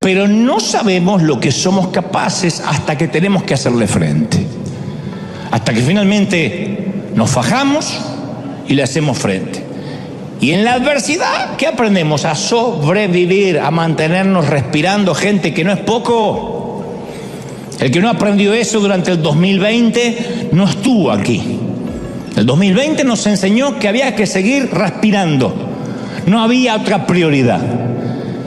pero no sabemos lo que somos capaces hasta que tenemos que hacerle frente. Hasta que finalmente nos fajamos y le hacemos frente. Y en la adversidad, ¿qué aprendemos? A sobrevivir, a mantenernos respirando, gente, que no es poco. El que no aprendió eso durante el 2020 no estuvo aquí. El 2020 nos enseñó que había que seguir respirando. No había otra prioridad.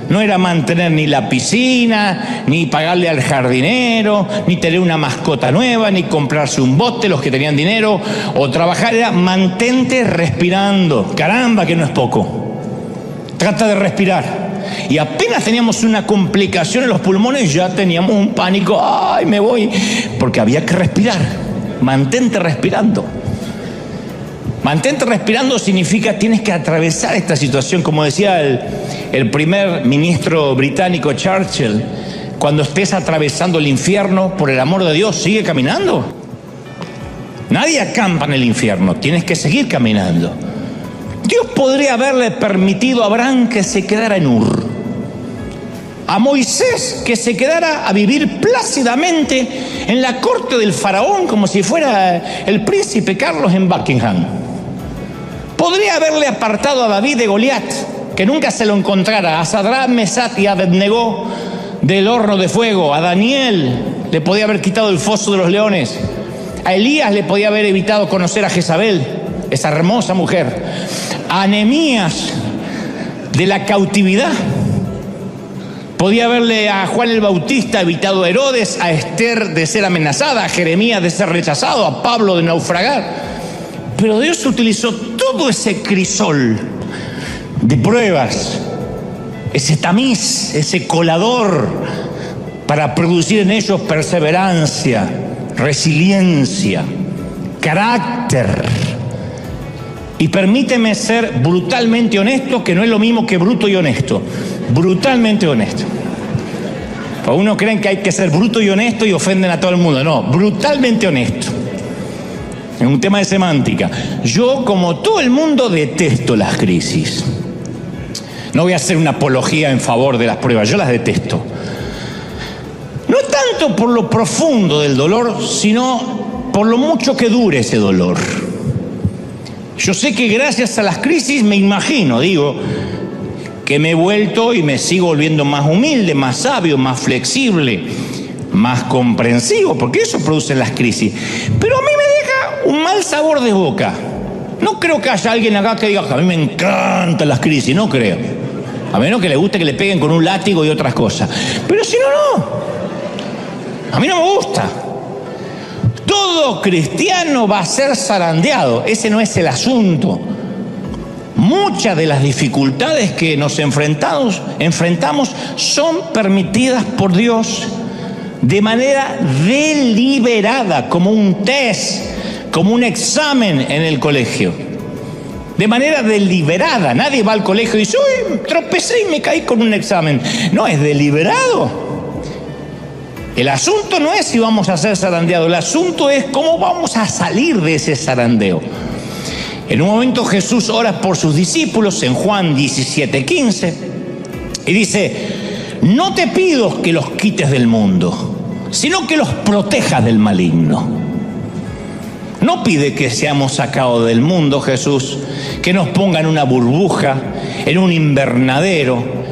No era mantener ni la piscina, ni pagarle al jardinero, ni tener una mascota nueva, ni comprarse un bote, los que tenían dinero, o trabajar. Era mantente respirando. Caramba, que no es poco. Trata de respirar. Y apenas teníamos una complicación en los pulmones, ya teníamos un pánico. ¡Ay, me voy! Porque había que respirar. Mantente respirando. Mantente respirando significa tienes que atravesar esta situación, como decía el primer ministro británico Churchill, cuando estés atravesando el infierno, por el amor de Dios, sigue caminando. Nadie acampa en el infierno, tienes que seguir caminando. Dios podría haberle permitido a Abraham que se quedara en Ur, a Moisés que se quedara a vivir plácidamente en la corte del faraón como si fuera el príncipe Carlos en Buckingham. Podría haberle apartado a David de Goliat, que nunca se lo encontrara, a Sadrach, Mesach y Abednego del horno de fuego, a Daniel le podía haber quitado el foso de los leones, a Elías le podía haber evitado conocer a Jezabel, esa hermosa mujer, a Nehemías de la cautividad, podía haberle a Juan el Bautista evitado a Herodes, a Esther de ser amenazada, a Jeremías de ser rechazado, a Pablo de naufragar. Pero Dios utilizó todo ese crisol de pruebas, ese tamiz, ese colador, para producir en ellos perseverancia, resiliencia, carácter. Y permíteme ser brutalmente honesto, que no es lo mismo que bruto y honesto. Brutalmente honesto. Porque uno creen que hay que ser bruto y honesto y ofenden a todo el mundo. No, brutalmente honesto. Es un tema de semántica. Yo, como todo el mundo, detesto las crisis. No voy a hacer una apología en favor de las pruebas, yo las detesto. No tanto por lo profundo del dolor, sino por lo mucho que dure ese dolor. Yo sé que gracias a las crisis, me imagino, que me he vuelto y me sigo volviendo más humilde, más sabio, más flexible, más comprensivo, porque eso producen las crisis. Pero a mí me deja un mal sabor de boca. No creo que haya alguien acá que diga, a mí me encantan las crisis, no creo. A menos que le guste que le peguen con un látigo y otras cosas. Pero si no, no. A mí no me gusta. Todo cristiano va a ser zarandeado. Ese no es el asunto. Muchas de las dificultades que nos enfrentamos son permitidas por Dios de manera deliberada, como un test, como un examen en el colegio. De manera deliberada. Nadie va al colegio y dice, uy, tropecé y me caí con un examen. No, es deliberado. El asunto no es si vamos a ser zarandeados, el asunto es cómo vamos a salir de ese zarandeo. En un momento Jesús ora por sus discípulos en Juan 17:15 y dice, no te pido que los quites del mundo, sino que los protejas del maligno. No pide que seamos sacados del mundo, Jesús, que nos ponga en una burbuja, en un invernadero,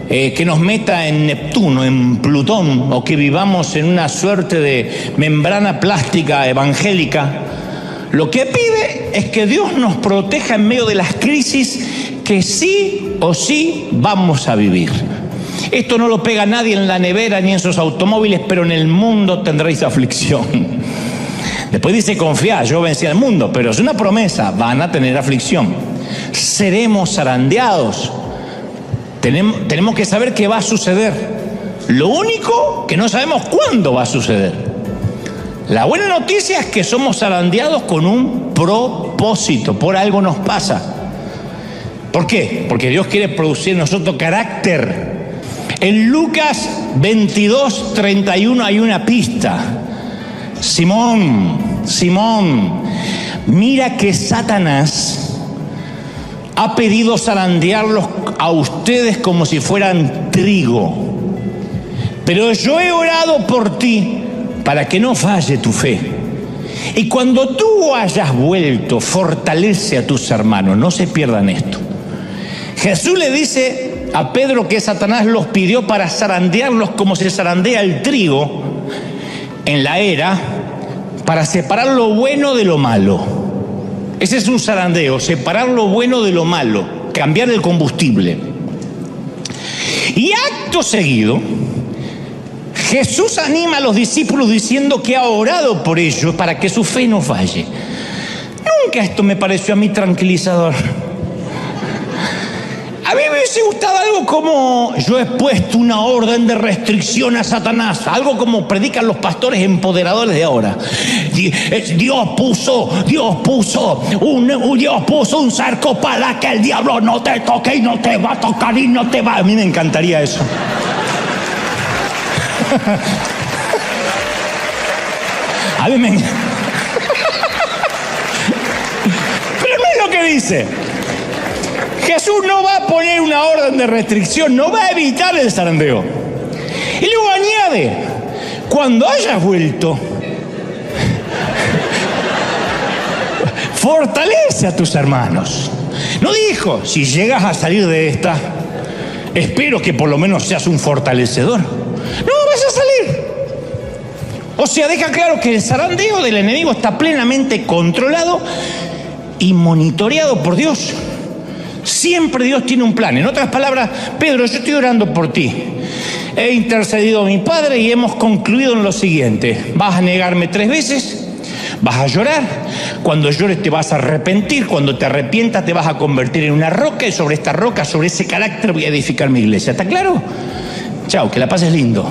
que nos meta en Neptuno, en Plutón, o que vivamos en una suerte de membrana plástica evangélica. Lo que pide es que Dios nos proteja en medio de las crisis que sí o sí vamos a vivir. Esto no lo pega nadie en la nevera ni en sus automóviles, pero en el mundo tendréis aflicción. Después dice, confiad, yo vencí al mundo, pero es una promesa, van a tener aflicción. Seremos zarandeados. Tenemos que saber qué va a suceder. Lo único que no sabemos cuándo va a suceder. La buena noticia es que somos zarandeados con un propósito. Por algo nos pasa. ¿Por qué? Porque Dios quiere producir en nosotros carácter. En Lucas 22:31 hay una pista. Simón, mira que Satanás ha pedido zarandearlos a ustedes como si fueran trigo. Pero yo he orado por ti para que no falle tu fe. Y cuando tú hayas vuelto, fortalece a tus hermanos. No se pierdan esto. Jesús le dice a Pedro que Satanás los pidió para zarandearlos como se zarandea el trigo en la era, para separar lo bueno de lo malo. Ese es un zarandeo, separar lo bueno de lo malo, cambiar el combustible. Y acto seguido, Jesús anima a los discípulos diciendo que ha orado por ellos para que su fe no falle. Nunca esto me pareció a mí tranquilizador. A mí me hubiese gustado algo como: yo he puesto una orden de restricción a Satanás. Algo como predican los pastores empoderadores de ahora. Dios puso un cerco para que el diablo no te toque y no te va a tocar y no te va. A mí me encantaría eso. A mí me... Pero no es lo que dice. Jesús no va a poner una orden de restricción, no va a evitar el zarandeo. Y luego añade: cuando hayas vuelto, fortalece a tus hermanos. No dijo: si llegas a salir de esta, espero que por lo menos seas un fortalecedor. No, vas a salir. O sea, deja claro que el zarandeo del enemigo está plenamente controlado y monitoreado por Dios. Siempre Dios tiene un plan. En otras palabras: Pedro, yo estoy orando por ti. He intercedido a mi Padre y hemos concluido en lo siguiente: vas a negarme 3 veces, vas a llorar, cuando llores te vas a arrepentir, cuando te arrepientas te vas a convertir en una roca, y sobre esta roca, sobre ese carácter voy a edificar mi iglesia. ¿Está claro? Chao, que la pases lindo.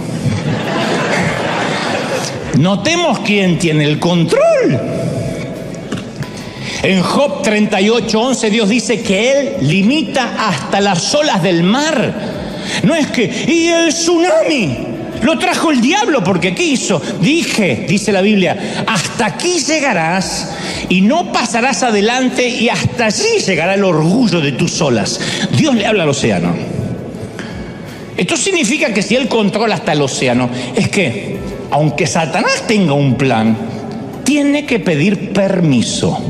Notemos quién tiene el control. En Job 38:11 Dios dice que Él limita hasta las olas del mar. No es que, y el tsunami lo trajo el diablo porque quiso. Dice la Biblia, hasta aquí llegarás y no pasarás adelante, y hasta allí llegará el orgullo de tus olas. Dios le habla al océano. Esto significa que si Él controla hasta el océano, es que, aunque Satanás tenga un plan, tiene que pedir permiso.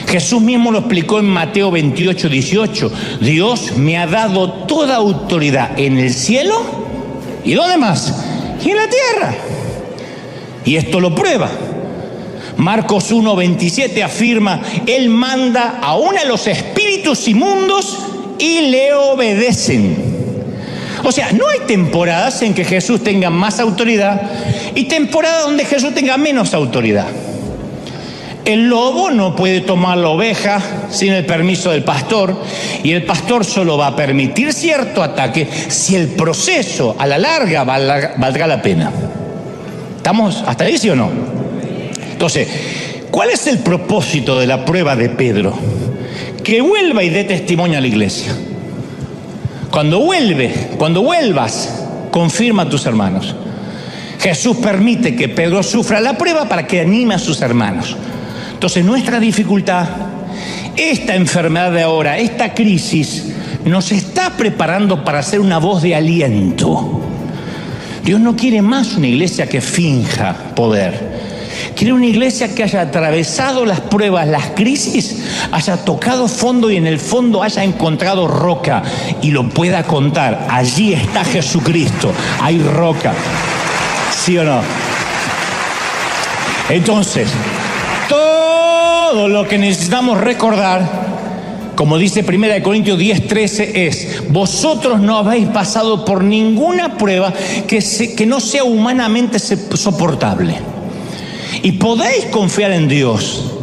Jesús mismo lo explicó en Mateo 28:18. Dios me ha dado toda autoridad en el cielo, ¿y dónde más? Y en la tierra. Y esto lo prueba. Marcos 1:27 afirma: Él manda aún a los espíritus inmundos y le obedecen. O sea, no hay temporadas en que Jesús tenga más autoridad y temporadas donde Jesús tenga menos autoridad. El lobo no puede tomar la oveja sin el permiso del pastor, y el pastor solo va a permitir cierto ataque si el proceso a la larga valdrá la pena. ¿Estamos hasta ahí, sí o no? Entonces, ¿cuál es el propósito de la prueba de Pedro? Que vuelva y dé testimonio a la iglesia. Cuando vuelvas, confirma a tus hermanos. Jesús permite que Pedro sufra la prueba para que anime a sus hermanos. Entonces, nuestra dificultad, esta enfermedad de ahora, esta crisis, nos está preparando para ser una voz de aliento. Dios no quiere más una iglesia que finja poder. Quiere una iglesia que haya atravesado las pruebas, las crisis, haya tocado fondo y en el fondo haya encontrado roca y lo pueda contar. Allí está Jesucristo, hay roca. ¿Sí o no? Entonces, todo lo que necesitamos recordar, como dice 1 Corintios 10:13, es: vosotros no habéis pasado por ninguna prueba que no sea humanamente soportable. Y podéis confiar en Dios,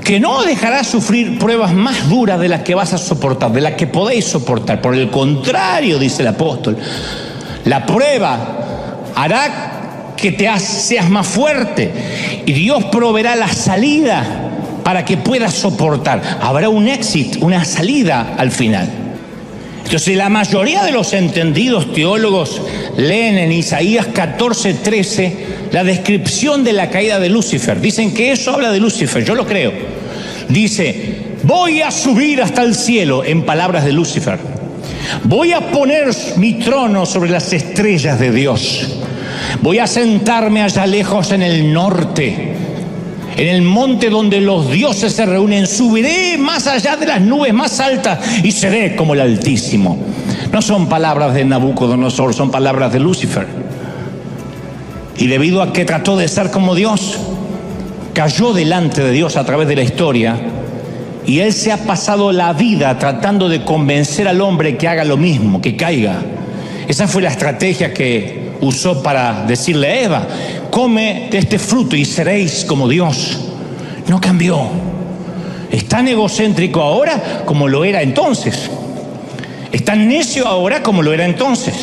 que no dejará sufrir pruebas más duras de las que vas a soportar, de las que podéis soportar. Por el contrario, dice el apóstol, la prueba hará que seas más fuerte, y Dios proveerá la salida para que puedas soportar. Habrá un éxito, una salida al final. Entonces, la mayoría de los entendidos teólogos leen en Isaías 14:13 la descripción de la caída de Lucifer. Dicen que eso habla de Lucifer, yo lo creo. Dice: voy a subir hasta el cielo, en palabras de Lucifer. Voy a poner mi trono sobre las estrellas de Dios. Voy a sentarme allá lejos en el norte, en el monte donde los dioses se reúnen. Subiré más allá de las nubes más altas y seré como el Altísimo. No son palabras de Nabucodonosor, son palabras de Lucifer. Y debido a que trató de ser como Dios, cayó delante de Dios a través de la historia. Y él se ha pasado la vida tratando de convencer al hombre que haga lo mismo, que caiga. Esa fue la estrategia que usó para decirle a Eva: come de este fruto y seréis como Dios. No cambió. Es tan egocéntrico ahora como lo era entonces. Es tan necio ahora como lo era entonces.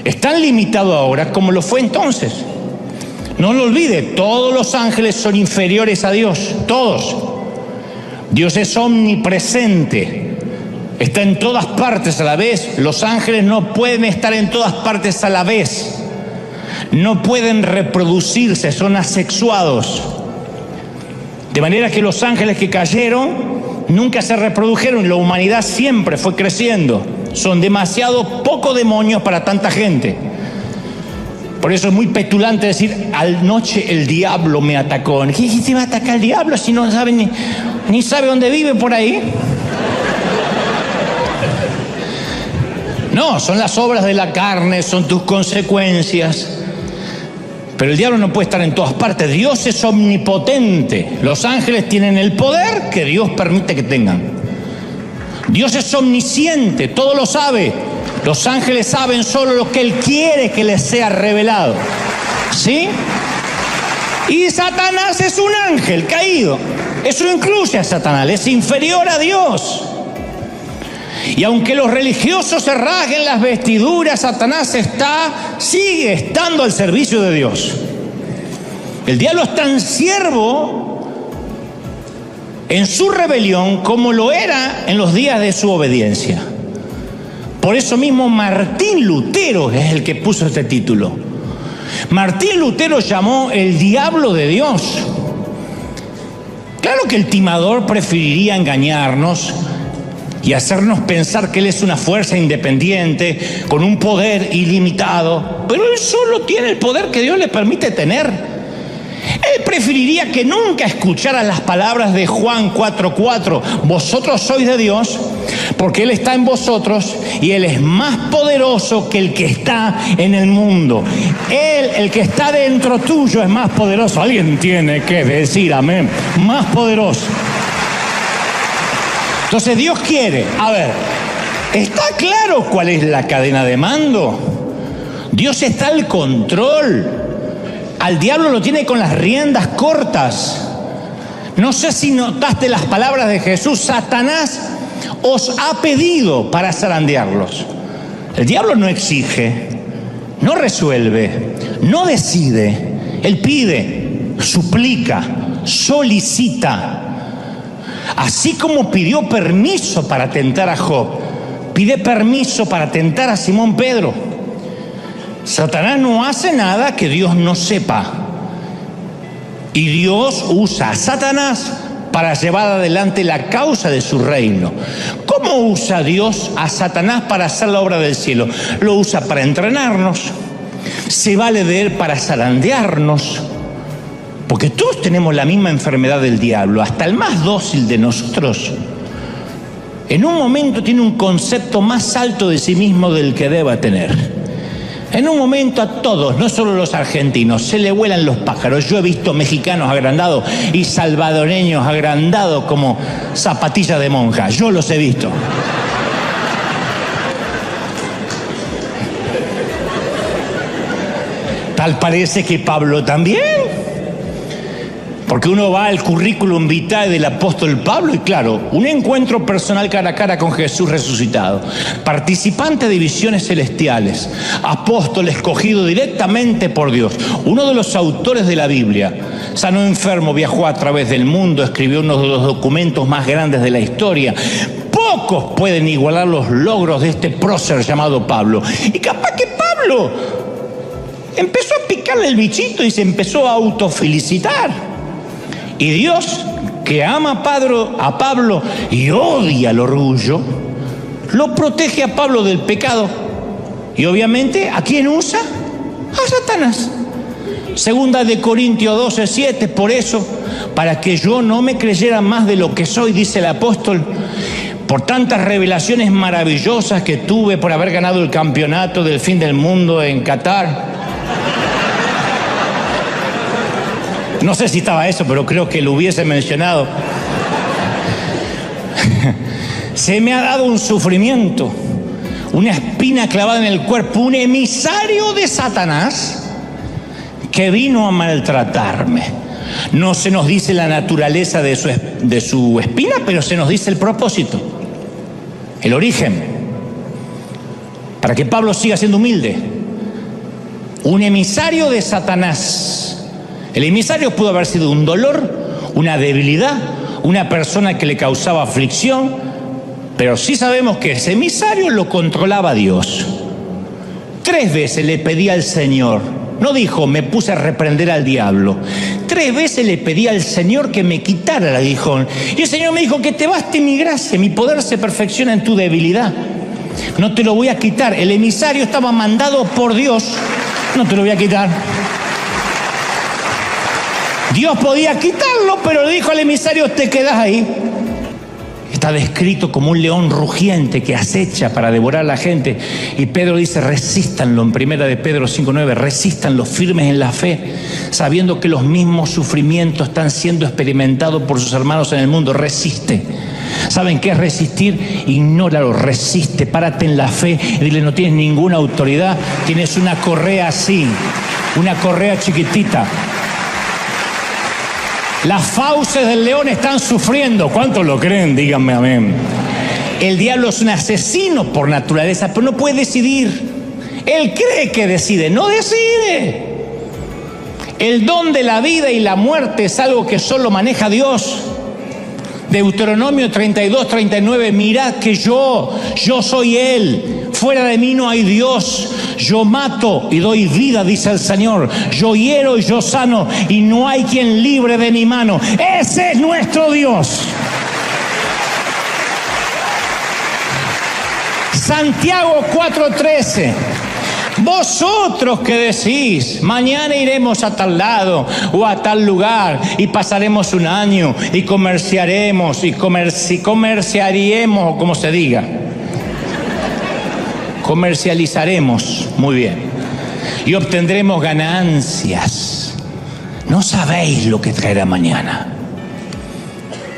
Es tan limitado ahora como lo fue entonces. No lo olvide, todos los ángeles son inferiores a Dios, todos. Dios es omnipresente, está en todas partes a la vez. Los ángeles no pueden estar en todas partes a la vez. No pueden reproducirse, son asexuados. De manera que los ángeles que cayeron nunca se reprodujeron y la humanidad siempre fue creciendo. Son demasiado pocos demonios para tanta gente. Por eso es muy petulante decir: anoche el diablo me atacó. ¿Qué se va a atacar el diablo si no sabe ni sabe dónde vive por ahí? No, son las obras de la carne, son tus consecuencias. Pero el diablo no puede estar en todas partes. Dios es omnipotente. Los ángeles tienen el poder que Dios permite que tengan. Dios es omnisciente, todo lo sabe. Los ángeles saben solo lo que Él quiere que les sea revelado. ¿Sí? Y Satanás es un ángel caído. Eso incluye a Satanás, es inferior a Dios. Y aunque los religiosos se rasguen las vestiduras, Satanás sigue estando al servicio de Dios. El diablo es tan siervo en su rebelión como lo era en los días de su obediencia. Por eso mismo Martín Lutero es el que puso este título. Martín Lutero llamó el diablo de Dios. Claro que el timador preferiría engañarnos y hacernos pensar que él es una fuerza independiente, con un poder ilimitado, pero él solo tiene el poder que Dios le permite tener. Él preferiría que nunca escuchara las palabras de Juan 4:4, vosotros sois de Dios, porque Él está en vosotros y Él es más poderoso que el que está en el mundo. Él, el que está dentro tuyo, es más poderoso. Alguien tiene que decir amén. Más poderoso. Entonces Dios quiere, ¿está claro cuál es la cadena de mando? Dios está al control. Al diablo lo tiene con las riendas cortas. No sé si notaste las palabras de Jesús: Satanás os ha pedido para zarandearlos. El diablo no exige, no resuelve, no decide. Él pide, suplica, solicita. Así como pidió permiso para tentar a Job, pide permiso para tentar a Simón Pedro. Satanás no hace nada que Dios no sepa. Y Dios usa a Satanás para llevar adelante la causa de su reino. ¿Cómo usa Dios a Satanás para hacer la obra del cielo? Lo usa para entrenarnos. Se vale de él para zarandearnos. Porque todos tenemos la misma enfermedad del diablo. Hasta el más dócil de nosotros, en un momento tiene un concepto más alto de sí mismo del que deba tener. En un momento a todos, no solo los argentinos, se le vuelan los pájaros. Yo he visto mexicanos agrandados y salvadoreños agrandados como zapatillas de monja. Yo los he visto. Tal parece que Pablo también. Porque uno va al currículum vitae del apóstol Pablo y claro, un encuentro personal cara a cara con Jesús resucitado, participante de visiones celestiales, apóstol escogido directamente por Dios, uno de los autores de la Biblia, sanó enfermo, viajó a través del mundo, escribió uno de los documentos más grandes de la historia. Pocos pueden igualar los logros de este prócer llamado Pablo. Y capaz que Pablo empezó a picarle el bichito y se empezó a autofelicitar. Y Dios, que ama a Pablo y odia el orgullo, lo protege a Pablo del pecado. Y obviamente, ¿a quién usa? A Satanás. Segunda de Corintios 12:7, por eso, para que yo no me creyera más de lo que soy, dice el apóstol, por tantas revelaciones maravillosas que tuve por haber ganado el campeonato del fin del mundo en Qatar. No sé si estaba eso, pero creo que lo hubiese mencionado. Se me ha dado un sufrimiento, una espina clavada en el cuerpo, un emisario de Satanás que vino a maltratarme. No se nos dice la naturaleza de su espina, pero se nos dice el propósito, el origen, para que Pablo siga siendo humilde. Un emisario de Satanás. El emisario pudo haber sido un dolor, una debilidad, una persona que le causaba aflicción, pero sí sabemos que ese emisario lo controlaba Dios. 3 veces le pedía al Señor. No dijo, me puse a reprender al diablo. 3 veces le pedí al Señor que me quitara el aguijón. Y el Señor me dijo, que te baste mi gracia, mi poder se perfecciona en tu debilidad. No te lo voy a quitar. El emisario estaba mandado por Dios. No te lo voy a quitar. Dios podía quitarlo, pero le dijo al emisario, te quedas ahí. Está descrito como un león rugiente que acecha para devorar a la gente. Y Pedro dice, resístanlo, en 1 de Pedro 5:9, resístanlo firmes en la fe, sabiendo que los mismos sufrimientos están siendo experimentados por sus hermanos en el mundo. Resiste. ¿Saben qué es resistir? Ignóralo, resiste, párate en la fe y dile, no tienes ninguna autoridad, tienes una correa así, una correa chiquitita. Las fauces del león están sufriendo. ¿Cuántos lo creen? Díganme amén. El diablo es un asesino por naturaleza, pero no puede decidir. Él cree que decide, no decide. El don de la vida y la muerte es algo que solo maneja Dios. Deuteronomio 32:39, mirad que yo soy Él. Fuera de mí no hay Dios. Yo mato y doy vida, dice el Señor. Yo hiero y yo sano, y no hay quien libre de mi mano. Ese es nuestro Dios. Santiago 4:13. Vosotros que decís, mañana iremos a tal lado o a tal lugar y pasaremos un año y comerciaremos y comerciaríamos, o como se diga. Comercializaremos, muy bien, y obtendremos ganancias. No sabéis lo que traerá mañana.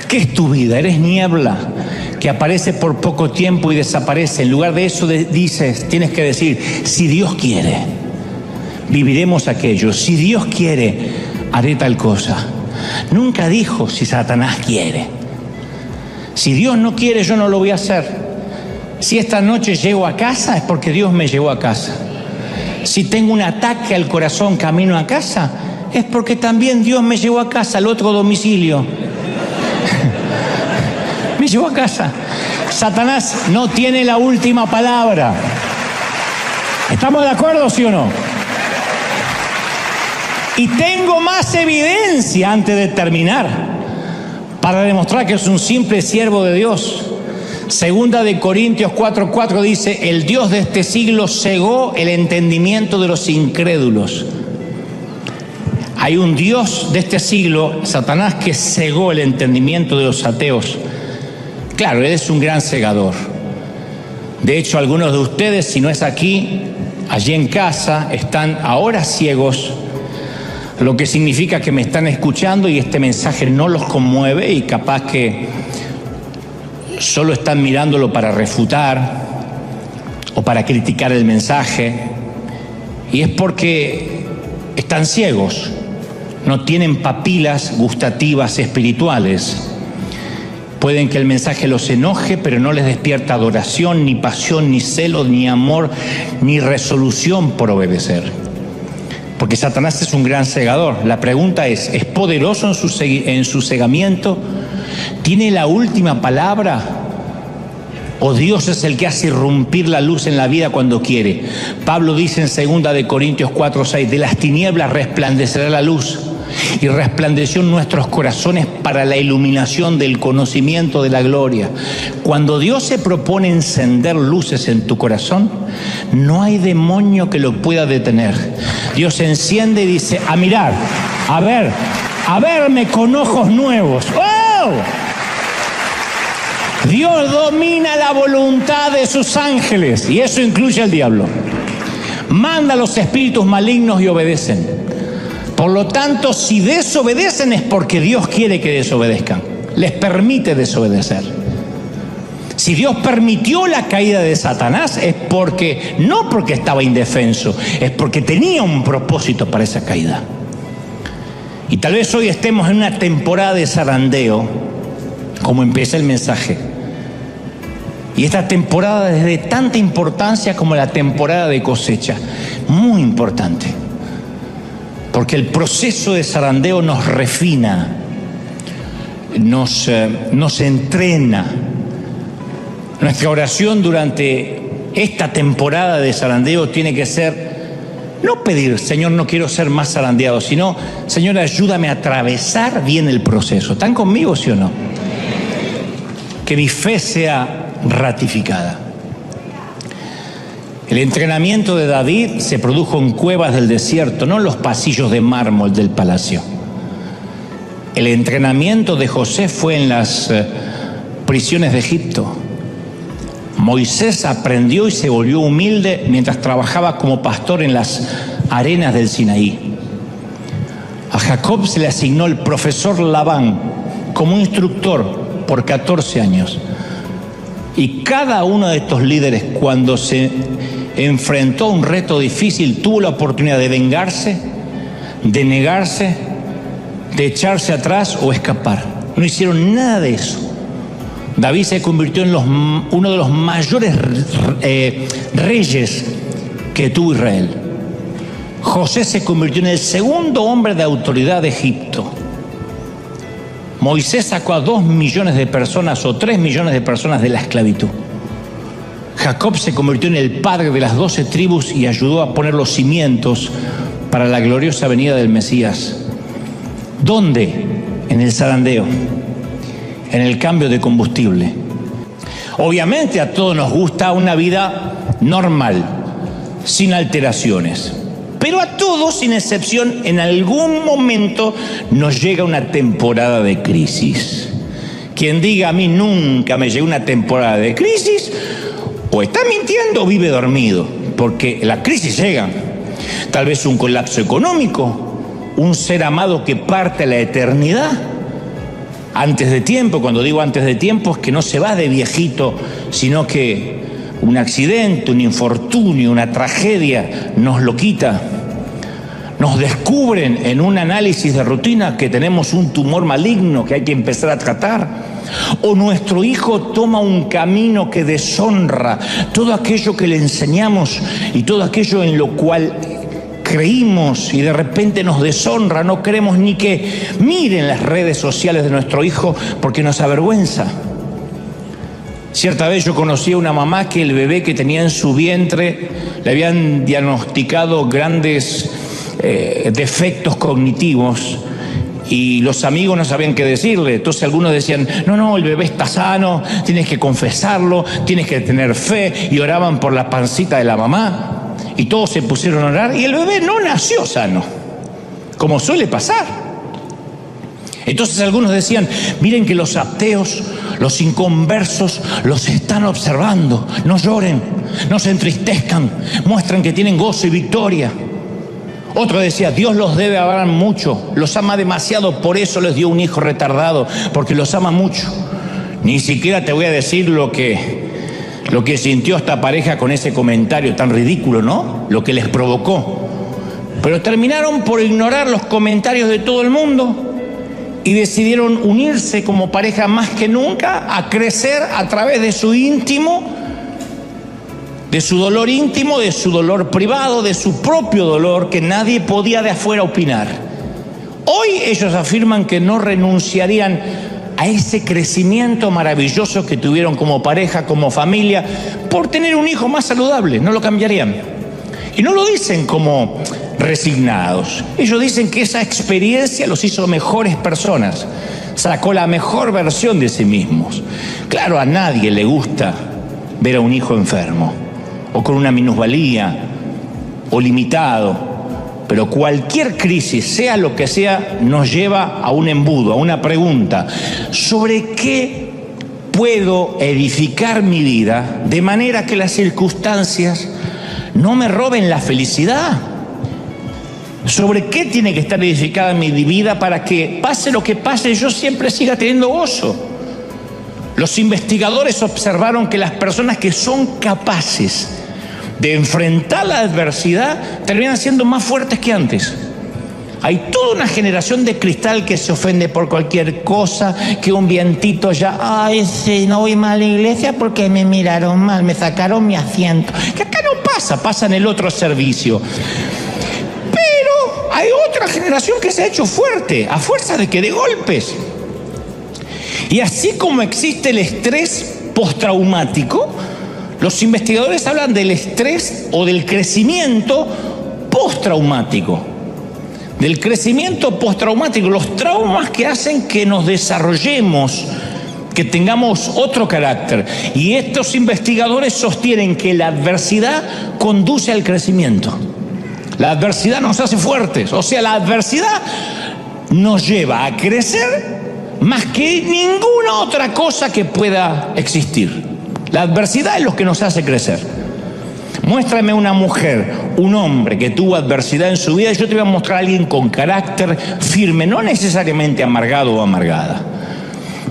¿Qué es tu vida? ¿Eres niebla que aparece por poco tiempo y desaparece? En lugar de eso tienes que decir, si Dios quiere, viviremos aquello. Si Dios quiere, haré tal cosa. Nunca dijo, si Satanás quiere. Si Dios no quiere, yo no lo voy a hacer. Si esta noche llego a casa, es porque Dios me llevó a casa. Si tengo un ataque al corazón camino a casa, es porque también Dios me llevó a casa, al otro domicilio. Me llevó a casa. Satanás no tiene la última palabra. ¿Estamos de acuerdo, sí o no? Y tengo más evidencia antes de terminar para demostrar que es un simple siervo de Dios. Segunda de Corintios 4:4 dice, el Dios de este siglo cegó el entendimiento de los incrédulos. Hay un Dios de este siglo, Satanás, que cegó el entendimiento de los ateos. Claro, él es un gran cegador. De hecho, algunos de ustedes, si no es aquí, allí en casa, están ahora ciegos, lo que significa que me están escuchando y este mensaje no los conmueve y capaz que solo están mirándolo para refutar o para criticar el mensaje, y es porque están ciegos, no tienen papilas gustativas espirituales. Pueden que el mensaje los enoje, pero no les despierta adoración, ni pasión, ni celo, ni amor, ni resolución por obedecer. Porque Satanás es un gran cegador. La pregunta ¿es poderoso en su cegamiento? ¿Tiene la última palabra? ¿O Dios es el que hace irrumpir la luz en la vida cuando quiere? Pablo dice en 2 de Corintios 4:6, de las tinieblas resplandecerá la luz. y resplandeció en nuestros corazones para la iluminación del conocimiento de la gloria. Cuando Dios se propone encender luces en tu corazón, no hay demonio que lo pueda detener. Dios enciende y dice: a mirar, a verme con ojos nuevos. ¡Oh! Dios domina la voluntad de sus ángeles, y eso incluye al diablo. Manda a los espíritus malignos y obedecen. Por lo tanto, si desobedecen es porque Dios quiere que desobedezcan. Les permite desobedecer. Si Dios permitió la caída de Satanás es porque, no porque estaba indefenso, es porque tenía un propósito para esa caída. Y tal vez hoy estemos en una temporada de zarandeo, como empieza el mensaje. Y esta temporada es de tanta importancia como la temporada de cosecha. Muy importante. Porque el proceso de zarandeo nos refina, nos entrena. Nuestra oración durante esta temporada de zarandeo tiene que ser, no pedir: Señor, no quiero ser más zarandeado, sino: Señor, ayúdame a atravesar bien el proceso. ¿Están conmigo, sí o no? Que mi fe sea ratificada. El entrenamiento de David se produjo en cuevas del desierto, no en los pasillos de mármol del palacio. El entrenamiento de José fue en las prisiones de Egipto. Moisés aprendió y se volvió humilde mientras trabajaba como pastor en las arenas del Sinaí. A Jacob se le asignó el profesor Labán como instructor por 14 años. Y cada uno de estos líderes, cuando se enfrentó a un reto difícil, tuvo la oportunidad de vengarse, de negarse, de echarse atrás o escapar. No hicieron nada de eso. David se convirtió en uno de los mayores reyes que tuvo Israel. José se convirtió en el segundo hombre de autoridad de Egipto. Moisés sacó a 2 millones de personas o 3 millones de personas de la esclavitud. Jacob se convirtió en el padre de las 12 tribus y ayudó a poner los cimientos para la gloriosa venida del Mesías. ¿Dónde? En el zarandeo, en el cambio de combustible. Obviamente a todos nos gusta una vida normal, sin alteraciones. Pero a todos, sin excepción, en algún momento nos llega una temporada de crisis. Quien diga: a mí nunca me llegó una temporada de crisis, o está mintiendo o vive dormido, porque la crisis llega. Tal vez un colapso económico, un ser amado que parte a la eternidad antes de tiempo. Cuando digo antes de tiempo es que no se va de viejito, sino que un accidente, un infortunio, una tragedia nos lo quita. Nos descubren en un análisis de rutina que tenemos un tumor maligno que hay que empezar a tratar. O nuestro hijo toma un camino que deshonra todo aquello que le enseñamos y todo aquello en lo cual creímos, y de repente nos deshonra. No queremos ni que miren las redes sociales de nuestro hijo porque nos avergüenza. Cierta vez yo conocí a una mamá que el bebé que tenía en su vientre le habían diagnosticado grandes defectos cognitivos y los amigos no sabían qué decirle. Entonces algunos decían: no, el bebé está sano, tienes que confesarlo, tienes que tener fe, y oraban por la pancita de la mamá y todos se pusieron a orar y el bebé no nació sano, como suele pasar. Entonces algunos decían: miren que los ateos, los inconversos los están observando, no lloren, no se entristezcan, muestran que tienen gozo y victoria. Otro decía: Dios los debe amar mucho, los ama demasiado, por eso les dio un hijo retardado, porque los ama mucho. Ni siquiera te voy a decir lo que sintió esta pareja con ese comentario tan ridículo, ¿no? Lo que les provocó. Pero terminaron por ignorar los comentarios de todo el mundo y decidieron unirse como pareja más que nunca, a crecer a través de su íntimo, de su dolor íntimo, de su dolor privado, de su propio dolor que nadie podía de afuera opinar. Hoy ellos afirman que no renunciarían a ese crecimiento maravilloso que tuvieron como pareja, como familia, por tener un hijo más saludable, no lo cambiarían. Y no lo dicen como resignados. Ellos dicen que esa experiencia los hizo mejores personas. Sacó la mejor versión de sí mismos. Claro, a nadie le gusta ver a un hijo enfermo, o con una minusvalía, o limitado. Pero cualquier crisis, sea lo que sea, nos lleva a un embudo, a una pregunta. ¿Sobre qué puedo edificar mi vida de manera que las circunstancias no me roben la felicidad? ¿Sobre qué tiene que estar edificada mi vida para que pase lo que pase yo siempre siga teniendo gozo? Los investigadores observaron que las personas que son capaces de enfrentar la adversidad terminan siendo más fuertes que antes. Hay toda una generación de cristal que se ofende por cualquier cosa, que un vientito ya, ay, sí, no voy mal a la iglesia porque me miraron mal, me sacaron mi asiento. Que acá no pasa en el otro servicio. Pero hay otra generación que se ha hecho fuerte, a fuerza de que de golpes. Y así como existe el estrés postraumático, los investigadores hablan del estrés o del crecimiento postraumático. Del crecimiento postraumático, los traumas que hacen que nos desarrollemos, que tengamos otro carácter. Y estos investigadores sostienen que la adversidad conduce al crecimiento. La adversidad nos hace fuertes, o sea, la adversidad nos lleva a crecer más que ninguna otra cosa que pueda existir. La adversidad es lo que nos hace crecer. Muéstrame una mujer, un hombre que tuvo adversidad en su vida y yo te voy a mostrar a alguien con carácter firme, no necesariamente amargado o amargada.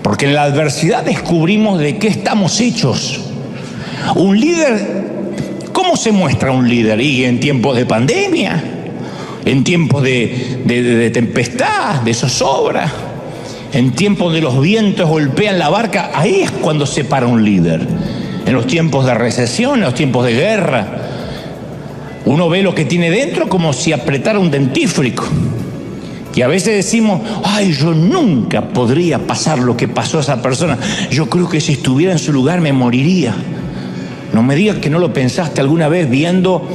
Porque en la adversidad descubrimos de qué estamos hechos. Un líder, ¿cómo se muestra un líder? Y en tiempos de pandemia, en tiempos de tempestad, de zozobra, en tiempos de los vientos golpean la barca, ahí es cuando se para un líder. En los tiempos de recesión, en los tiempos de guerra, uno ve lo que tiene dentro como si apretara un dentífrico. Y a veces decimos, ay, yo nunca podría pasar lo que pasó a esa persona. Yo creo que si estuviera en su lugar me moriría. No me digas que no lo pensaste alguna vez viendo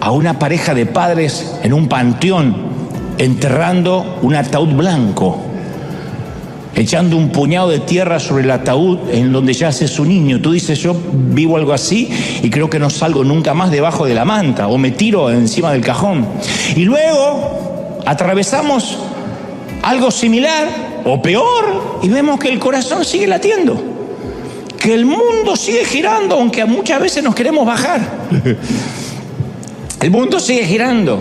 a una pareja de padres en un panteón enterrando un ataúd blanco, echando un puñado de tierra sobre el ataúd en donde yace su niño. Tú dices, yo vivo algo así y creo que no salgo nunca más debajo de la manta o me tiro encima del cajón. Y luego atravesamos algo similar o peor y vemos que el corazón sigue latiendo, que el mundo sigue girando, aunque muchas veces nos queremos bajar. El mundo sigue girando.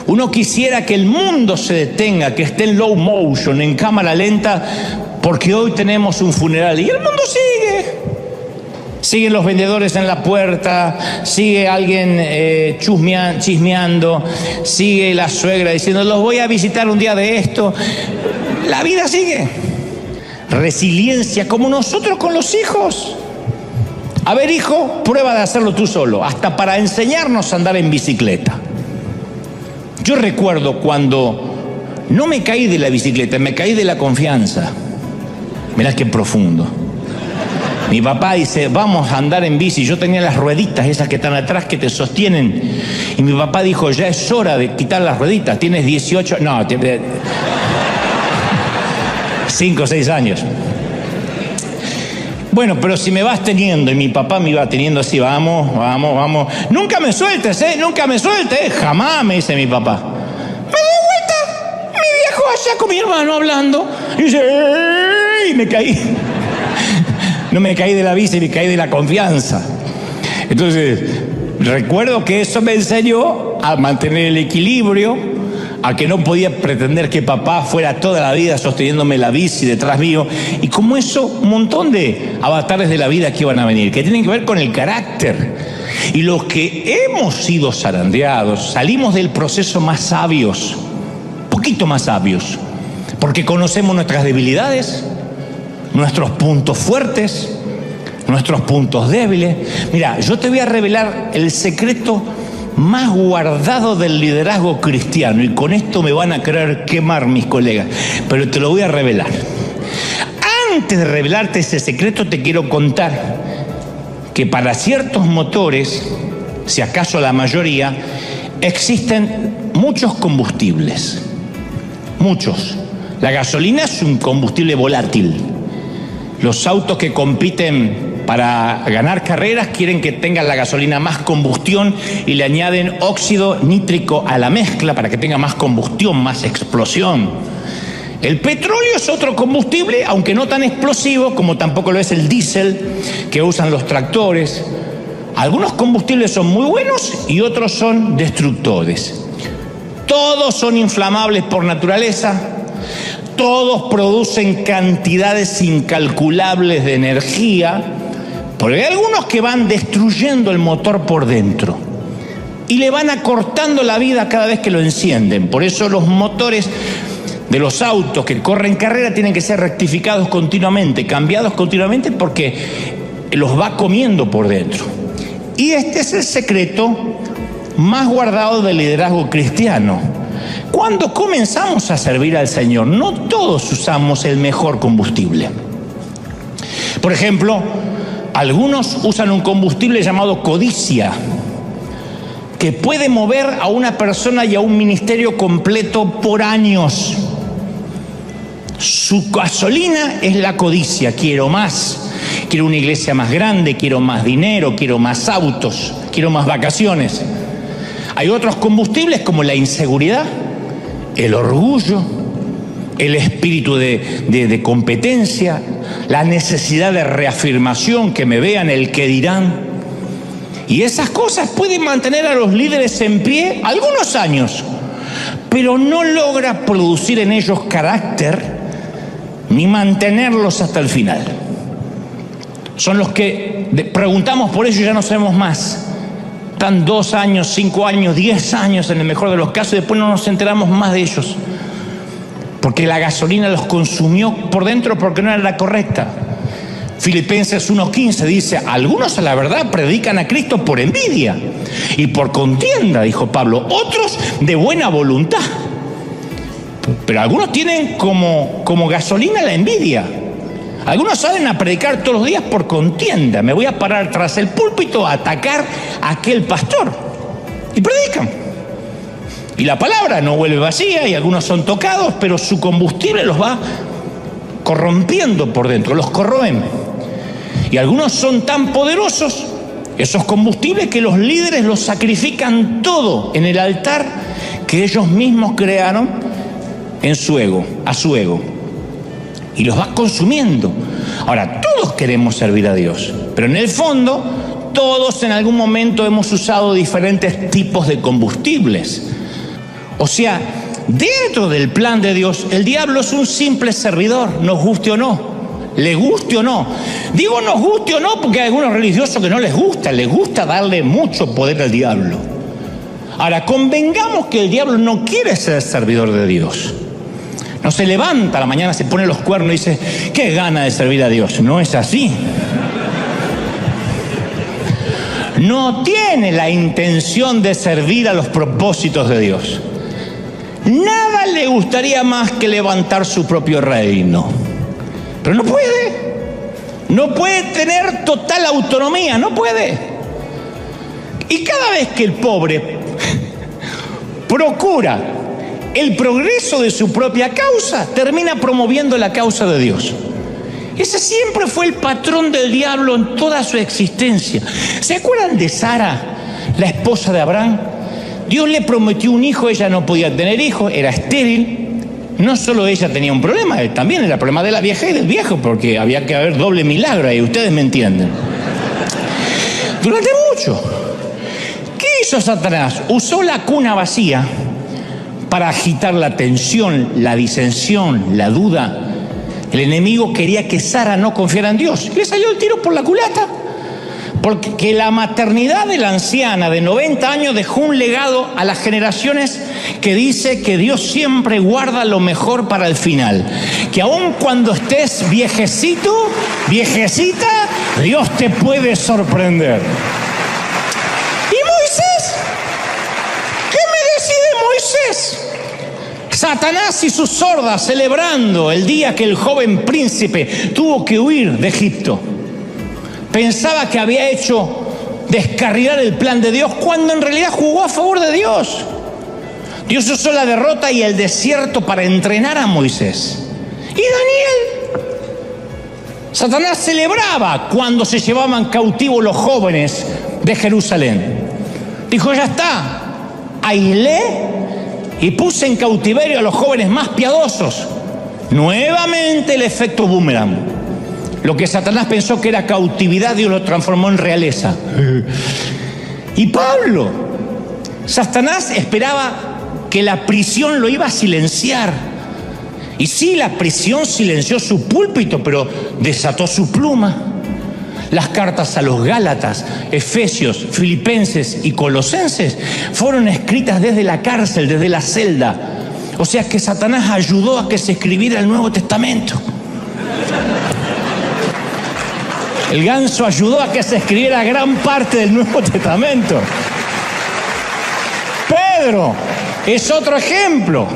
Uno quisiera que el mundo se detenga, que esté en low motion, en cámara lenta, porque hoy tenemos un funeral y el mundo sigue. Siguen los vendedores en la puerta, sigue alguien chismeando, sigue la suegra diciendo, los voy a visitar un día de esto. La vida sigue. Resiliencia, como nosotros con los hijos. A ver, hijo, prueba de hacerlo tú solo, hasta para enseñarnos a andar en bicicleta. Yo recuerdo cuando no me caí de la bicicleta, me caí de la confianza. Mirá qué profundo. Mi papá dice, vamos a andar en bici. Yo tenía las rueditas esas que están atrás que te sostienen. Y mi papá dijo, ya es hora de quitar las rueditas. Tienes 18, no, tienes 5 o 6 años. Bueno, pero si me vas teniendo, y mi papá me iba teniendo así, vamos. Nunca me sueltes, nunca me sueltes. Jamás, me dice mi papá. Me doy vuelta, mi viejo allá con mi hermano hablando. Y dice, ¡ey! Y me caí. No me caí de la bici, me caí de la confianza. Entonces, recuerdo que eso me enseñó a mantener el equilibrio, a que no podía pretender que papá fuera toda la vida sosteniéndome la bici detrás mío. Y como eso, un montón de avatares de la vida que iban a venir, que tienen que ver con el carácter. Y los que hemos sido zarandeados, salimos del proceso más sabios, poquito más sabios, porque conocemos nuestras debilidades, nuestros puntos fuertes, nuestros puntos débiles. Mira, yo te voy a revelar el secreto más guardado del liderazgo cristiano, y con esto me van a querer quemar mis colegas, pero te lo voy a revelar. Antes de revelarte ese secreto, te quiero contar que para ciertos motores si acaso la mayoría, existen muchos combustibles. Muchos. La gasolina es un combustible volátil. Los autos que compiten para ganar carreras quieren que tengan la gasolina más combustión y le añaden óxido nítrico a la mezcla para que tenga más combustión, más explosión. El petróleo es otro combustible, aunque no tan explosivo como tampoco lo es el diésel que usan los tractores. Algunos combustibles son muy buenos y otros son destructores. Todos son inflamables por naturaleza. Todos producen cantidades incalculables de energía, porque hay algunos que van destruyendo el motor por dentro y le van acortando la vida cada vez que lo encienden. Por eso los motores de los autos que corren carrera tienen que ser rectificados continuamente, cambiados continuamente, porque los va comiendo por dentro. Y este es el secreto más guardado del liderazgo cristiano. Cuando comenzamos a servir al Señor, no todos usamos el mejor combustible. Por ejemplo, algunos usan un combustible llamado codicia, que puede mover a una persona y a un ministerio completo por años. Su gasolina es la codicia. Quiero más, quiero una iglesia más grande, quiero más dinero, quiero más autos, quiero más vacaciones. Hay otros combustibles como la inseguridad, el orgullo, el espíritu de competencia, la necesidad de reafirmación, que me vean, el que dirán. Y esas cosas pueden mantener a los líderes en pie algunos años, pero no logra producir en ellos carácter ni mantenerlos hasta el final. Son los que preguntamos por ellos y ya no sabemos más. Están 2 años, 5 años, 10 años en el mejor de los casos y después no nos enteramos más de ellos. Porque la gasolina los consumió por dentro porque no era la correcta. Filipenses 1:15 dice, algunos a la verdad predican a Cristo por envidia y por contienda, dijo Pablo, otros de buena voluntad. Pero algunos tienen como gasolina la envidia. Algunos salen a predicar todos los días por contienda. Me voy a parar tras el púlpito a atacar a aquel pastor. Y predican. Y la palabra no vuelve vacía y algunos son tocados, pero su combustible los va corrompiendo por dentro, los corroen. Y algunos son tan poderosos, esos combustibles, que los líderes los sacrifican todo en el altar que ellos mismos crearon en su ego, a su ego. Y los va consumiendo. Ahora, todos queremos servir a Dios, pero en el fondo, todos en algún momento hemos usado diferentes tipos de combustibles. O sea, dentro del plan de Dios, el diablo es un simple servidor, nos guste o no, le guste o no. Digo nos guste o no porque hay algunos religiosos que no les gusta darle mucho poder al diablo. Ahora, convengamos que el diablo no quiere ser servidor de Dios. No se levanta a la mañana, se pone los cuernos y dice, qué gana de servir a Dios. No es así. No tiene la intención de servir a los propósitos de Dios. Nada le gustaría más que levantar su propio reino. Pero no puede. No puede tener total autonomía, no puede. Y cada vez que el pobre procura el progreso de su propia causa, termina promoviendo la causa de Dios. Ese siempre fue el patrón del diablo en toda su existencia. ¿Se acuerdan de Sara, la esposa de Abraham? Dios le prometió un hijo, ella no podía tener hijos, era estéril. No solo ella tenía un problema, también era el problema de la vieja y del viejo, porque había que haber doble milagro ahí, ustedes me entienden. Durante mucho. ¿Qué hizo Satanás? Usó la cuna vacía para agitar la tensión, la disensión, la duda. El enemigo quería que Sara no confiara en Dios. Le salió el tiro por la culata. Porque la maternidad de la anciana de 90 años dejó un legado a las generaciones que dice que Dios siempre guarda lo mejor para el final. Que aun cuando estés viejecito, viejecita, Dios te puede sorprender. ¿Y Moisés? ¿Qué me decide Moisés? Satanás y sus hordas celebrando el día que el joven príncipe tuvo que huir de Egipto. Pensaba que había hecho descarrilar el plan de Dios cuando en realidad jugó a favor de Dios. Dios usó la derrota y el desierto para entrenar a Moisés. Y Daniel. Satanás celebraba cuando se llevaban cautivos los jóvenes de Jerusalén. Dijo, ya está, aislé y puse en cautiverio a los jóvenes más piadosos. Nuevamente el efecto boomerang. Lo que Satanás pensó que era cautividad, Dios lo transformó en realeza. Y Pablo, Satanás esperaba que la prisión lo iba a silenciar. Y sí, la prisión silenció su púlpito, pero desató su pluma. Las cartas a los Gálatas, Efesios, Filipenses y Colosenses fueron escritas desde la cárcel, desde la celda. O sea que Satanás ayudó a que se escribiera el Nuevo Testamento. El ganso ayudó a que se escribiera gran parte del Nuevo Testamento. Pedro es otro ejemplo.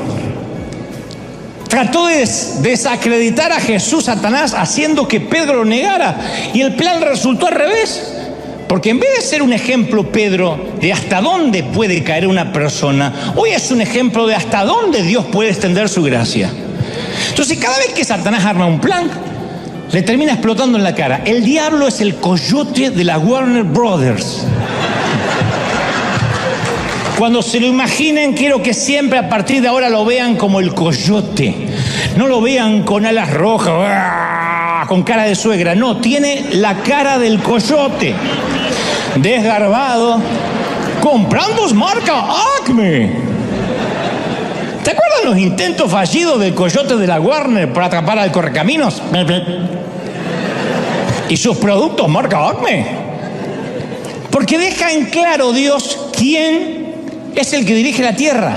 Trató de desacreditar a Jesús, Satanás, haciendo que Pedro lo negara. Y el plan resultó al revés. Porque en vez de ser un ejemplo, Pedro, de hasta dónde puede caer una persona, hoy es un ejemplo de hasta dónde Dios puede extender su gracia. Entonces, cada vez que Satanás arma un plan, le termina explotando en la cara. El diablo es el coyote de la Warner Brothers. Cuando se lo imaginen, quiero que siempre a partir de ahora lo vean como el coyote. No lo vean con alas rojas, con cara de suegra. No, tiene la cara del coyote. Desgarbado, comprando marca Acme. ¿Te acuerdas los intentos fallidos del coyote de la Warner para atrapar al correcaminos? Y sus productos marca Acme. Porque deja en claro Dios quién es el que dirige la tierra.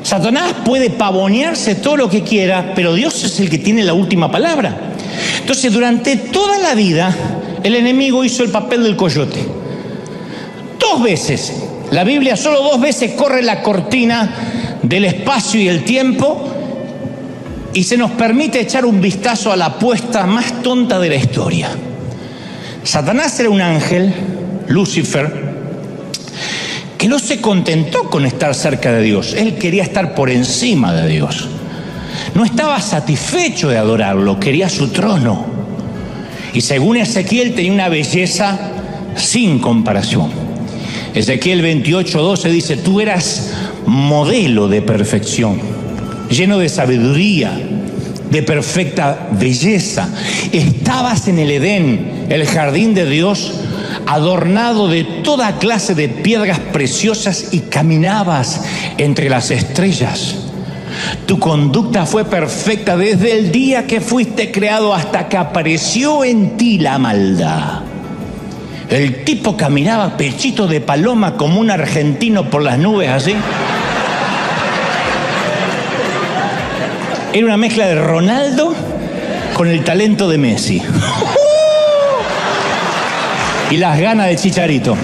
Satanás puede pavonearse todo lo que quiera, pero Dios es el que tiene la última palabra. Entonces, durante toda la vida, el enemigo hizo el papel del coyote. 2 veces, la Biblia solo 2 veces corre la cortina del espacio y el tiempo y se nos permite echar un vistazo a la apuesta más tonta de la historia. Satanás era un ángel, Lucifer, que no se contentó con estar cerca de Dios. Él quería estar por encima de Dios. No estaba satisfecho de adorarlo, quería su trono. Y según Ezequiel tenía una belleza sin comparación. Ezequiel 28:12 dice, tú eras modelo de perfección, lleno de sabiduría, de perfecta belleza. Estabas en el Edén, el jardín de Dios, adornado de toda clase de piedras preciosas y caminabas entre las estrellas. Tu conducta fue perfecta desde el día que fuiste creado hasta que apareció en ti la maldad. El tipo caminaba pechito de paloma como un argentino por las nubes así. Era una mezcla de Ronaldo con el talento de Messi. Y las ganas de Chicharito.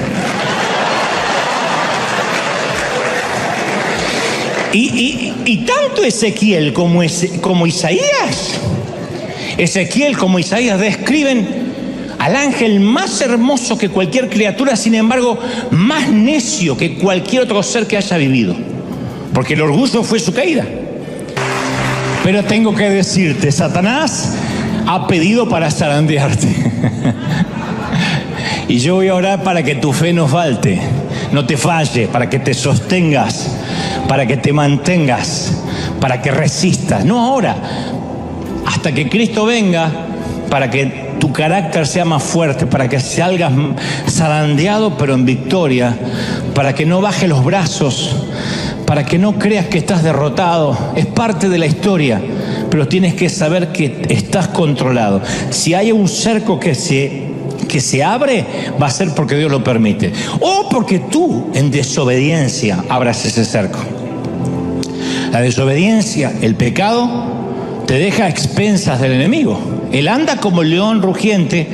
Y tanto Ezequiel como Isaías, Ezequiel como Isaías describen al ángel más hermoso que cualquier criatura, sin embargo, más necio que cualquier otro ser que haya vivido. Porque el orgullo fue su caída. Pero tengo que decirte, Satanás ha pedido para zarandearte. Y yo voy a orar para que tu fe no falte, no te falle, para que te sostengas, para que te mantengas, para que resistas. No ahora, hasta que Cristo venga, para que tu carácter sea más fuerte, para que salgas zarandeado pero en victoria, para que no bajes los brazos, para que no creas que estás derrotado. Es parte de la historia, pero tienes que saber que estás controlado. Si hay un cerco que se abre, va a ser porque Dios lo permite, o porque tú en desobediencia abras ese cerco. La desobediencia, el pecado, te deja a expensas del enemigo. Él anda como el león rugiente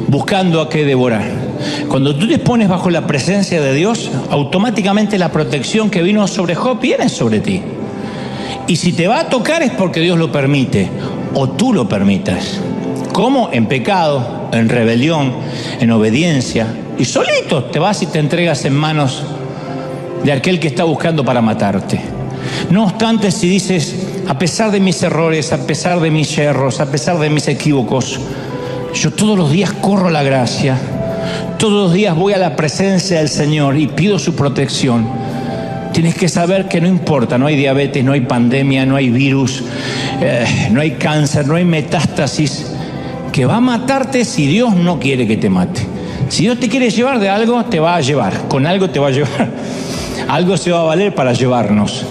buscando a qué devorar. Cuando tú te pones bajo la presencia de Dios, automáticamente la protección que vino sobre Job viene sobre ti. Y si te va a tocar es porque Dios lo permite, o tú lo permitas. ¿Cómo? En pecado, en rebelión, en obediencia. Y solito te vas y te entregas en manos de aquel que está buscando para matarte. No obstante, si dices, a pesar de mis errores, a pesar de mis yerros, a pesar de mis equívocos, yo todos los días corro la gracia, todos los días voy a la presencia del Señor y pido su protección. Tienes que saber que no importa, no hay diabetes, no hay pandemia, no hay virus, no hay cáncer, no hay metástasis que va a matarte si Dios no quiere que te mate. Si Dios te quiere llevar de algo, te va a llevar, con algo te va a llevar. Algo se va a valer para llevarnos.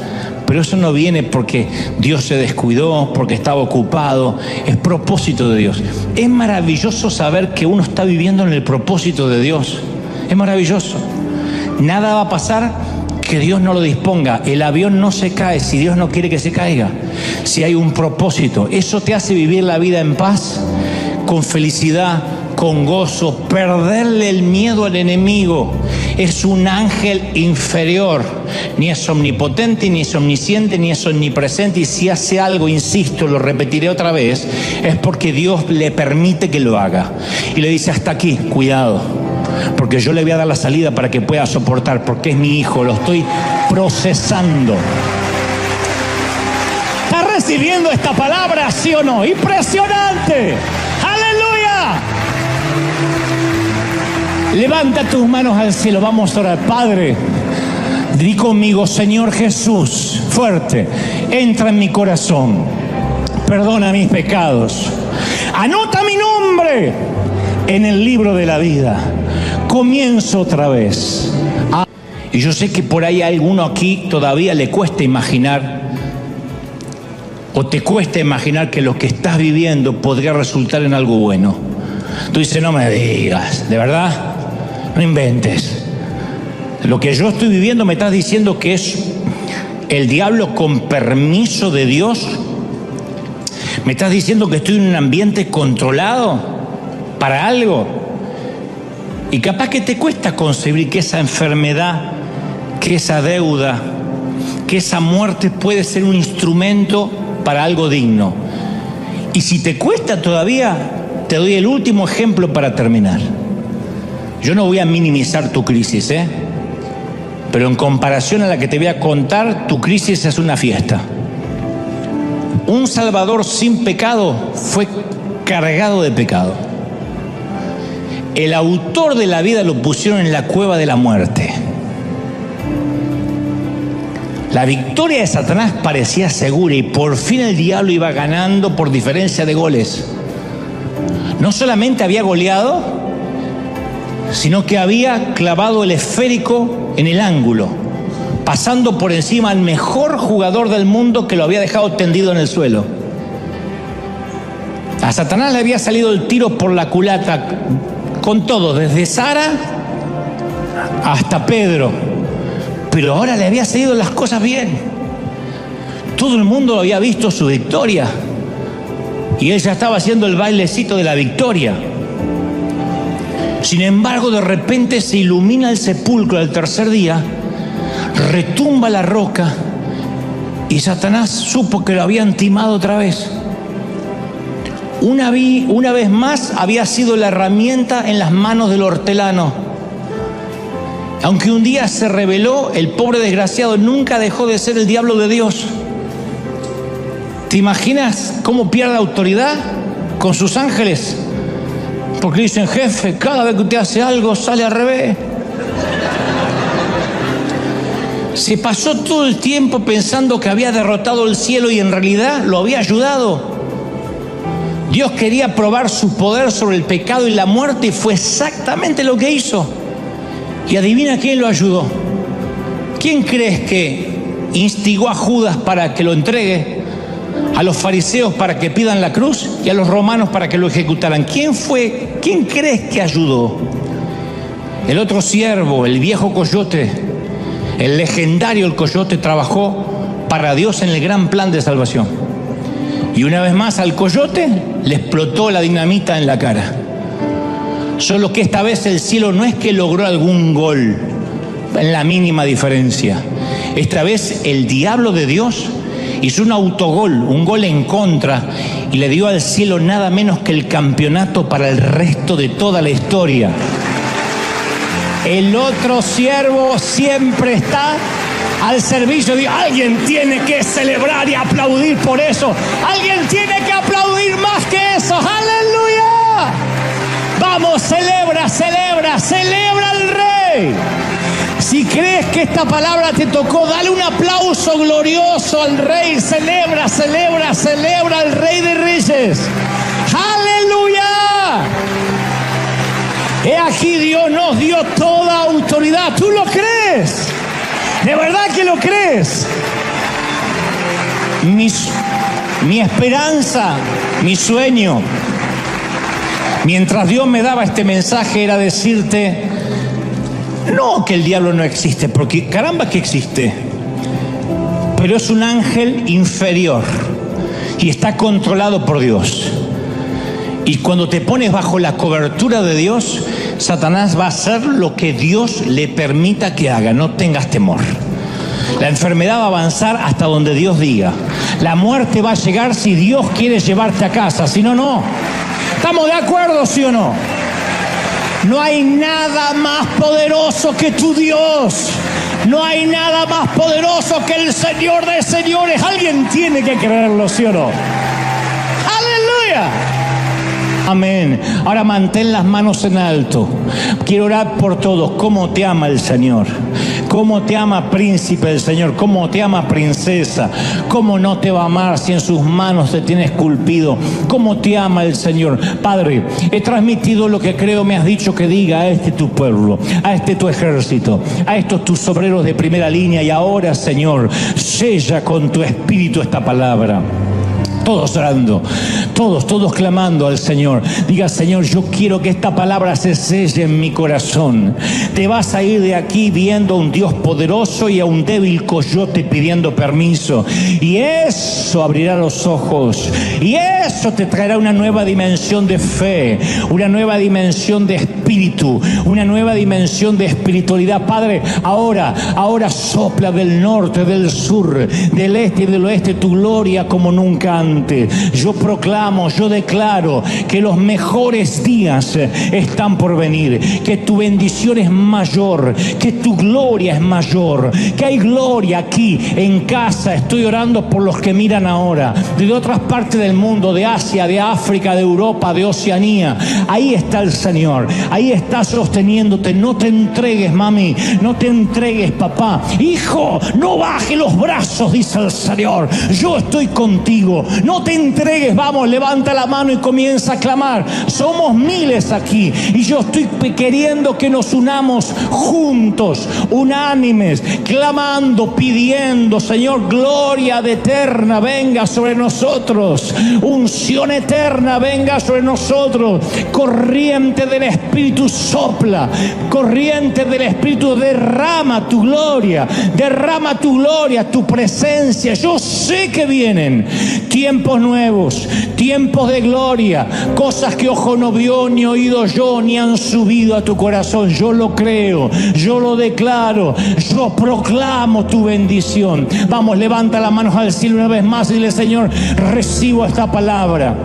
Pero eso no viene porque Dios se descuidó, porque estaba ocupado. Es propósito de Dios. Es maravilloso saber que uno está viviendo en el propósito de Dios. Es maravilloso. Nada va a pasar que Dios no lo disponga. El avión no se cae si Dios no quiere que se caiga. Si hay un propósito. Eso te hace vivir la vida en paz, con felicidad, con gozo, perderle el miedo al enemigo. Es un ángel inferior, ni es omnipotente, ni es omnisciente, ni es omnipresente, y si hace algo, insisto, lo repetiré otra vez, es porque Dios le permite que lo haga. Y le dice, hasta aquí, cuidado, porque yo le voy a dar la salida para que pueda soportar, porque es mi hijo, lo estoy procesando. ¿Está recibiendo esta palabra, sí o no? ¡Impresionante! Levanta tus manos al cielo, vamos a orar. Padre, di conmigo, Señor Jesús, fuerte, entra en mi corazón, perdona mis pecados, anota mi nombre en el libro de la vida, comienzo otra vez. Y yo sé que por ahí a alguno aquí todavía le cuesta imaginar, o te cuesta imaginar que lo que estás viviendo podría resultar en algo bueno. Tú dices, no me digas, ¿de verdad? No inventes. Lo que yo estoy viviendo me estás diciendo que es el diablo con permiso de Dios. Me estás diciendo que estoy en un ambiente controlado para algo. Y capaz que te cuesta concebir que esa enfermedad, que esa deuda, que esa muerte puede ser un instrumento para algo digno. Y si te cuesta todavía, te doy el último ejemplo para terminar. Yo no voy a minimizar tu crisis, pero en comparación a la que te voy a contar, tu crisis es una fiesta. Un Salvador sin pecado fue cargado de pecado. El autor de la vida lo pusieron en la cueva de la muerte. La victoria de Satanás parecía segura y por fin el diablo iba ganando por diferencia de goles. No solamente había goleado, sino que había clavado el esférico en el ángulo, pasando por encima al mejor jugador del mundo que lo había dejado tendido en el suelo. A Satanás le había salido el tiro por la culata con todo, desde Sara hasta Pedro, pero ahora le había salido las cosas bien. Todo el mundo había visto su victoria y él ya estaba haciendo el bailecito de la victoria. Sin embargo, de repente se ilumina el sepulcro al tercer día, retumba la roca y Satanás supo que lo habían timado otra vez. Una vez más había sido la herramienta en las manos del hortelano. Aunque un día se rebeló, el pobre desgraciado nunca dejó de ser el diablo de Dios. ¿Te imaginas cómo pierde autoridad con sus ángeles? Porque dicen, jefe, cada vez que usted hace algo sale al revés. Se pasó todo el tiempo pensando que había derrotado el cielo y en realidad lo había ayudado. Dios quería probar su poder sobre el pecado y la muerte y fue exactamente lo que hizo. Y adivina quién lo ayudó. ¿Quién crees que instigó a Judas para que lo entregue? A los fariseos para que pidan la cruz y a los romanos para que lo ejecutaran. ¿Quién fue? ¿Quién crees que ayudó? El otro siervo, el viejo coyote, el legendario el coyote, trabajó para Dios en el gran plan de salvación. Y una vez más al coyote le explotó la dinamita en la cara. Solo que esta vez el cielo no es que logró algún gol en la mínima diferencia. Esta vez el diablo de Dios hizo un autogol, un gol en contra, y le dio al cielo nada menos que el campeonato para el resto de toda la historia. El otro siervo siempre está al servicio de alguien. Tiene que celebrar y aplaudir por eso. Alguien tiene que aplaudir más que eso. ¡Aleluya! Vamos, celebra, celebra, celebra al Rey. Si crees que esta palabra te tocó, dale un aplauso glorioso al Rey. Celebra, celebra, celebra al Rey de Reyes. ¡Aleluya! He aquí Dios nos dio toda autoridad. ¿Tú lo crees? ¿De verdad que lo crees? Mi esperanza, mi sueño, mientras Dios me daba este mensaje, era decirte, no que el diablo no existe, porque caramba que existe, pero es un ángel inferior y está controlado por Dios. Y cuando te pones bajo la cobertura de Dios, Satanás va a hacer lo que Dios le permita que haga. No tengas temor. La enfermedad va a avanzar hasta donde Dios diga. La muerte va a llegar si Dios quiere llevarte a casa. Si no, no. ¿Estamos de acuerdo, sí o no? No hay nada más poderoso que tu Dios. No hay nada más poderoso que el Señor de señores. Alguien tiene que creerlo, ¿sí o no? ¡Aleluya! Amén. Ahora mantén las manos en alto. Quiero orar por todos. ¿Cómo te ama el Señor? ¿Cómo te ama príncipe del Señor? ¿Cómo te ama princesa? ¿Cómo no te va a amar si en sus manos te tiene esculpido? ¿Cómo te ama el Señor? Padre, he transmitido lo que creo me has dicho que diga a este tu pueblo, a este tu ejército, a estos tus obreros de primera línea. Y ahora, Señor, sella con tu espíritu esta palabra. Todos orando, todos clamando al Señor. Diga, Señor, yo quiero que esta palabra se selle en mi corazón. Te vas a ir de aquí viendo a un Dios poderoso y a un débil coyote pidiendo permiso. Y eso abrirá los ojos. Y eso te traerá una nueva dimensión de fe, una nueva dimensión de espíritu, una nueva dimensión de espiritualidad. Padre, ahora sopla del norte, del sur, del este y del oeste tu gloria como nunca antes. Yo proclamo, yo declaro que los mejores días están por venir, que tu bendición es mayor, que tu gloria es mayor, que hay gloria aquí en casa. Estoy orando por los que miran ahora, de otras partes del mundo, de Asia, de África, de Europa, de Oceanía. Ahí está el Señor, ahí está sosteniéndote. No te entregues, mami, no te entregues, papá. Hijo, no baje los brazos, dice el Señor. Yo estoy contigo. No te entregues, vamos, levanta la mano y comienza a clamar. Somos miles aquí y yo estoy queriendo que nos unamos juntos, unánimes, clamando, pidiendo, Señor, gloria de eterna venga sobre nosotros, unción eterna venga sobre nosotros, corriente del Espíritu sopla, corriente del Espíritu derrama tu gloria, tu presencia. Yo sé que vienen tiempos nuevos, tiempos de gloria, cosas que ojo no vio, ni oído yo, ni han subido a tu corazón. Yo lo creo, yo lo declaro, yo proclamo tu bendición. Vamos, levanta las manos al cielo una vez más y dile, Señor, recibo esta palabra.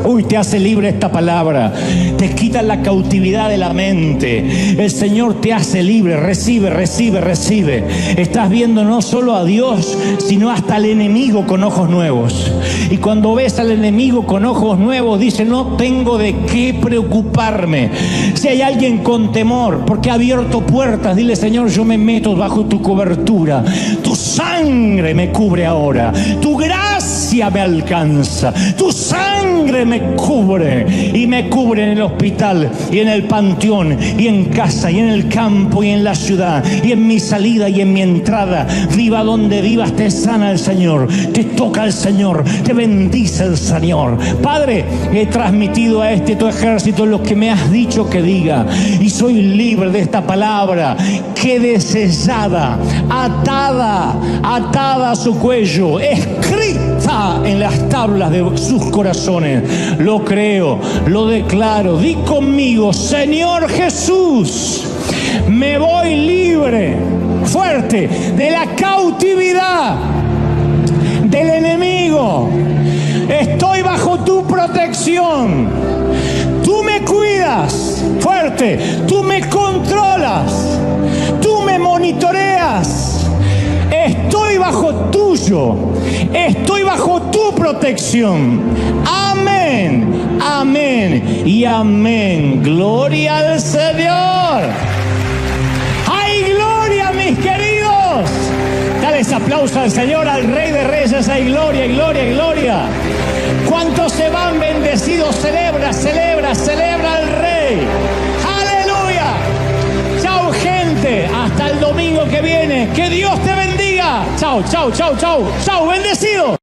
Uy, te hace libre esta palabra, te quita la cautividad de la mente. El Señor te hace libre. Recibe. Estás viendo no solo a Dios, sino hasta al enemigo con ojos nuevos. Y cuando ves al enemigo con ojos nuevos, dice, no tengo de qué preocuparme. Si hay alguien con temor porque ha abierto puertas, dile, Señor, yo me meto bajo tu cobertura. Tu sangre me cubre ahora, tu gracia me alcanza, tu sangre me cubre, y me cubre en el hospital y en el panteón y en casa y en el campo y en la ciudad y en mi salida y en mi entrada. Viva donde vivas, te sana el Señor, te toca el Señor, te bendice el Señor. Padre, he transmitido a este tu ejército lo que me has dicho que diga, y soy libre de esta palabra. Quede sellada, atada a su cuello, escrita en las tablas de sus corazones. Lo creo, lo declaro. Di conmigo, Señor Jesús, me voy libre, fuerte, de la cautividad, del enemigo. Estoy bajo tu protección. Tú me cuidas fuerte, tú me controlas, tú me monitoreas. Estoy bajo tuyo, estoy bajo tu protección. Amén, amén y amén. Gloria al Señor. ¡Hay gloria, mis queridos! Dales aplauso al Señor, al Rey de Reyes. ¡Hay gloria, gloria, gloria! ¿Cuántos se van bendecidos? Celebra, celebra, celebra al Rey. ¡Aleluya! Chao, gente. Hasta el domingo que viene. Que Dios te bendiga. Chao, chao, chao, chao. Chao, bendecido.